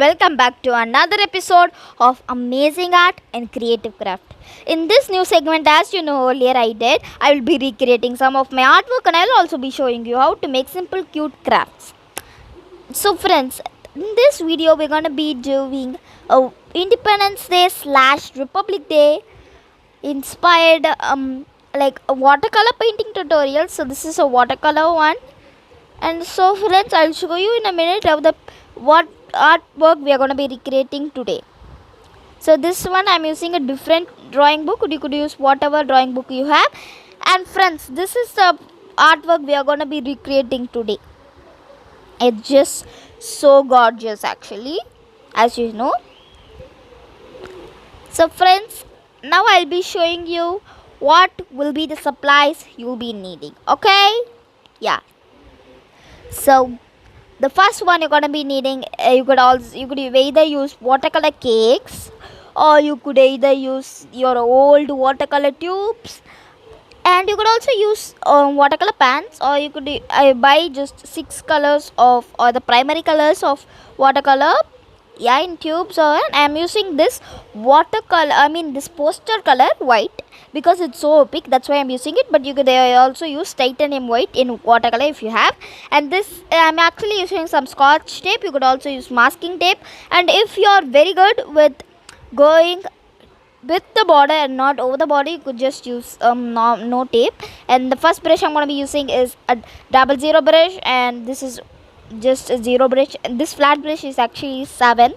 welcome back to another episode of Amazing Art and Creative Craft. In this new segment, as you know earlier I will be recreating some of my artwork and I'll also be showing you how to make simple cute crafts. So friends, in this video we're going to be doing a Independence Day / Republic Day inspired like a watercolor painting tutorial. So this is a watercolor one. And so friends, I'll show you in a minute of what artwork we are going to be recreating today. So this one I'm using a different drawing book. You could use whatever drawing book you have. And friends, this is the artwork we are going to be recreating today. It's just so gorgeous actually, as you know. So friends, now I'll be showing you what will be the supplies you'll be needing. Okay? Yeah. So the first one you're gonna be needing, you could either use watercolor cakes, or you could either use your old watercolor tubes, and you could also use watercolor pans, or you could buy just 6 colors of or the primary colors of watercolor, yeah, in tubes. Or I'm using this this poster color white because it's so opaque, that's why I'm using it. But you could also use titanium white in watercolor if you have. And this I'm actually using some scotch tape. You could also use masking tape, and if you're very good with going with the border and not over the body, you could just use no tape. And the first brush I'm going to be using is a 00 brush, and this is just a 0 brush, and this flat brush is actually 7,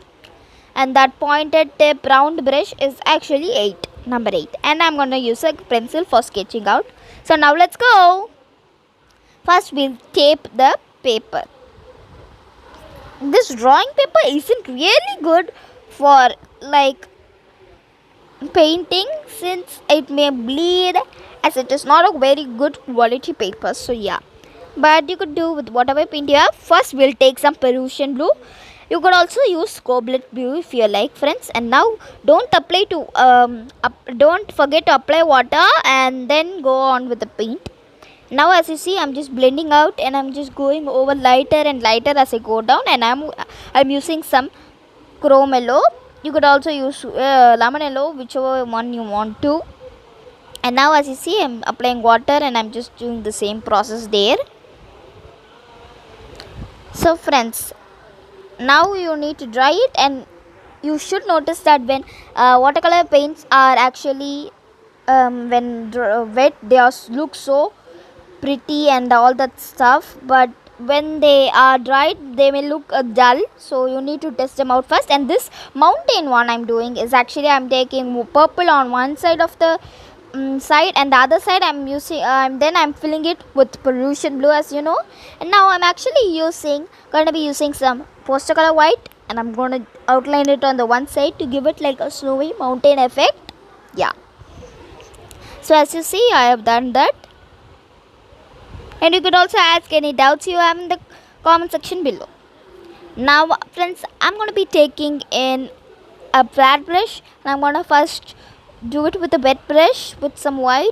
and that pointed tip round brush is actually 8, number 8. And I'm going to use a pencil for sketching out. So now let's go. First we'll tape the paper. This drawing paper isn't really good for like painting, since it may bleed, as it is not a very good quality paper. So yeah, but you could do with whatever paint you have. First we'll take some Peruvian blue. You could also use Cobalt blue if you like, friends. And now don't forget to apply water and then go on with the paint. Now as you see, I'm just blending out, and I'm just going over lighter and lighter as I go down. And I'm using some chrome yellow. You could also use lemon yellow, whichever one you want to. And now as you see, I'm applying water, and I'm just doing the same process there. So friends, now you need to dry it, and you should notice that when watercolor paints are actually when wet, they look so pretty and all that stuff, but when they are dried they may look dull. So you need to test them out first. And this mountain one I'm doing is actually, I'm taking purple on one side of the side, and the other side I'm using then I'm filling it with Peruvian blue, as you know. And now I'm actually going to be using some poster color white, and I'm going to outline it on the one side to give it like a snowy mountain effect. Yeah, so as you see, I have done that. And you could also ask any doubts you have in the comment section below. Now friends, I'm going to be taking in a flat brush, and I'm going to first do it with a wet brush with some white.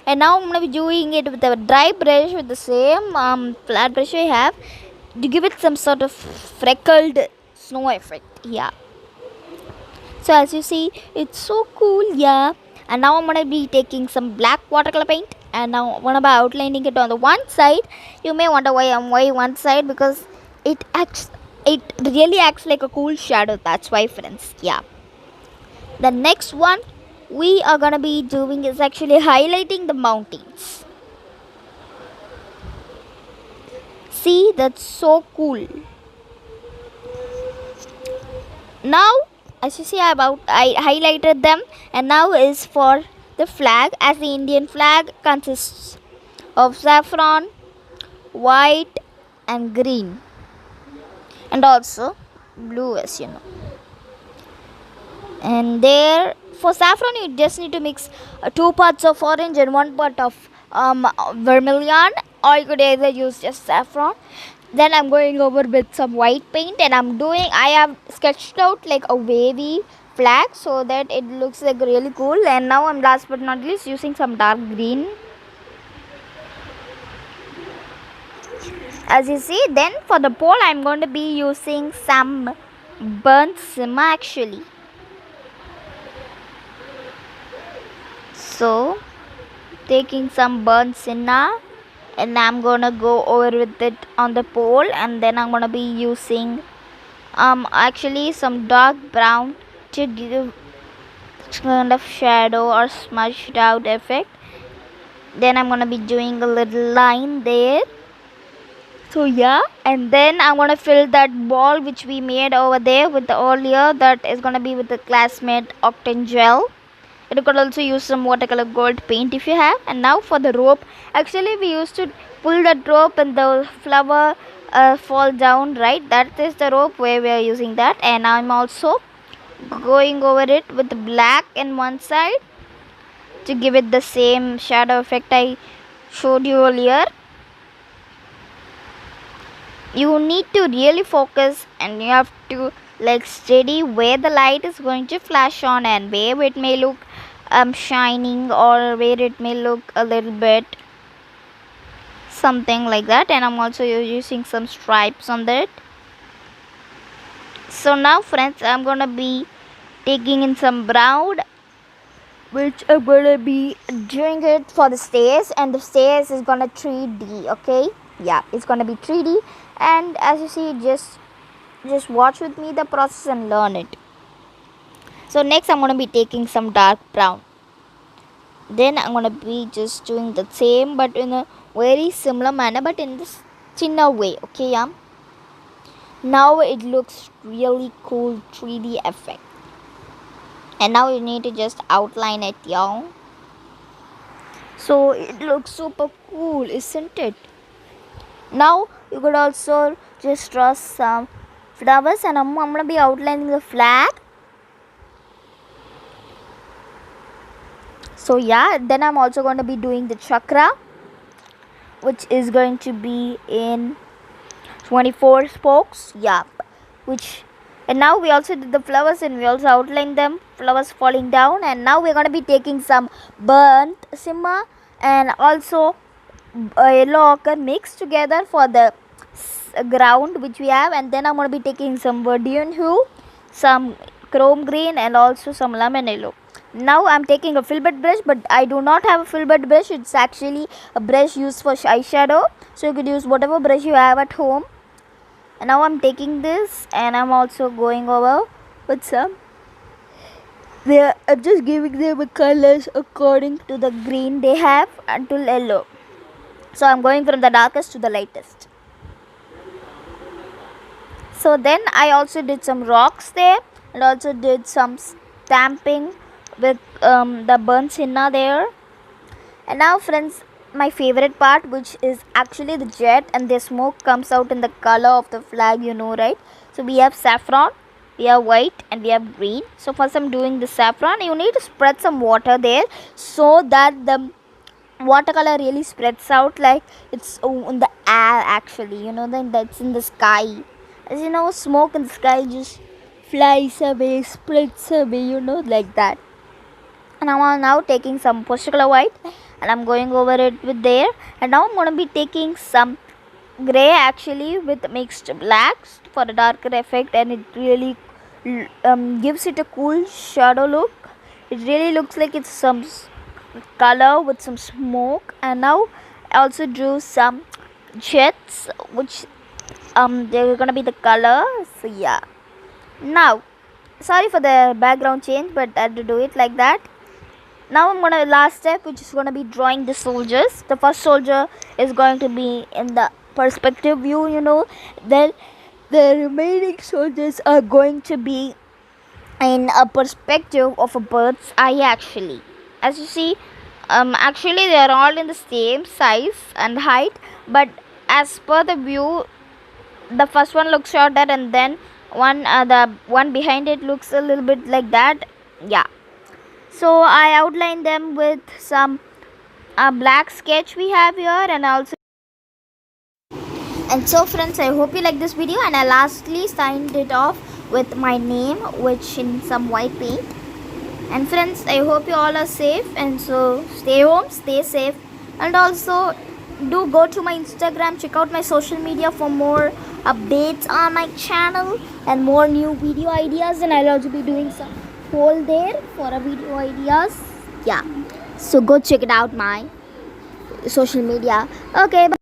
And now I'm going to be doing it with a dry brush with the same flat brush I have, to give it some sort of freckled snow effect. Yeah, so as you see, it's so cool. Yeah, and now I'm going to be taking some black watercolor paint, and now I'm going to be outlining it on the one side. You may wonder why one side, because it really acts like a cool shadow, that's why, friends. Yeah, the next one we are going to be doing is actually highlighting the mountains. See, that's so cool. Now as you see, I highlighted them, and now is for the flag, as the Indian flag consists of saffron, white and green, and also blue, as you know. And there, for saffron, you just need to mix 2 parts of orange and 1 part of vermilion, or you could either use just saffron. Then I'm going over with some white paint, and I have sketched out like a wavy flag so that it looks like really cool. And now I'm last but not least using some dark green, as you see. Then for the pole, I'm going to be using some burnt simmer actually. So taking some burnt sienna, and I'm gonna go over with it on the pole, and then I'm gonna be using actually some dark brown to give kind of shadow or smudged out effect. Then I'm gonna be doing a little line there. So yeah, and then I'm gonna fill that ball which we made over there with the earlier, that is gonna be with the classmate octane gel. You could also use some watercolor gold paint if you have. And now for the rope, actually we used to pull that rope and the flower fall down, right? That is the rope where we are using that. And I'm also going over it with black in one side to give it the same shadow effect I showed you earlier. You need to really focus, and you have to like steady where the light is going to flash on and where it may look shining, or where it may look a little bit something like that. And I'm also using some stripes on that. So now friends, I'm gonna be taking in some brown, which I'm gonna be doing it for the stairs, and the stairs is gonna 3D. Okay, yeah, it's gonna be 3D. And as you see, just watch with me the process and learn it. So next I'm gonna be taking some dark brown. Then I'm gonna be just doing the same, but in a very similar manner, but in this thinner way. Okay, yeah. Now it looks really cool 3D effect. And now you need to just outline it, y'all. So it looks super cool, isn't it? Now you could also just draw some flowers, and I'm gonna be outlining the flag. So yeah, then I'm also going to be doing the chakra, which is going to be in 24 spokes. Yeah, and now we also did the flowers, and we also outlined them, flowers falling down. And now we're going to be taking some burnt simmer and also yellow ochre mixed together for the ground which we have. And then I'm going to be taking some verdian hue, some chrome green, and also some lemon yellow. Now I'm taking a filbert brush, but I do not have a filbert brush. It's actually a brush used for eyeshadow, so you could use whatever brush you have at home. And now I'm taking this, and I'm also going over with some. I'm just giving them the colors according to the green they have until yellow. So I'm going from the darkest to the lightest. So then I also did some rocks there, and also did some stamping with the burnt sienna there. And now friends, my favorite part, which is actually the jet, and the smoke comes out in the color of the flag, you know, right? So we have saffron, we have white, and we have green. So first I'm doing the saffron. You need to spread some water there so that the watercolor really spreads out, like it's in the air actually, you know, then that's in the sky. As you know, smoke in the sky just flies away, spreads away, you know, like that. And I'm now taking some watercolor white, and I'm going over it with there. And now I'm going to be taking some gray actually with mixed blacks for a darker effect, and it really gives it a cool shadow look. It really looks like it's some color with some smoke. And now I also drew some jets, which they're gonna be the color. So yeah, now sorry for the background change, but I had to do it like that. Now I'm gonna last step, which is gonna be drawing the soldiers. The first soldier is going to be in the perspective view, you know. Then the remaining soldiers are going to be in a perspective of a bird's eye actually. As you see, actually they are all in the same size and height, but as per the view, the first one looks shorter, and then the one behind it looks a little bit like that. Yeah, so I outlined them with some black sketch we have here. And so friends, I hope you like this video, and I lastly signed it off with my name, which in some white paint. And friends, I hope you all are safe, and so stay home, stay safe, and also do go to my Instagram, check out my social media for more updates on my channel and more new video ideas, and I'll also be doing some poll there for a video ideas. Yeah, so go check it out my social media. Okay, bye.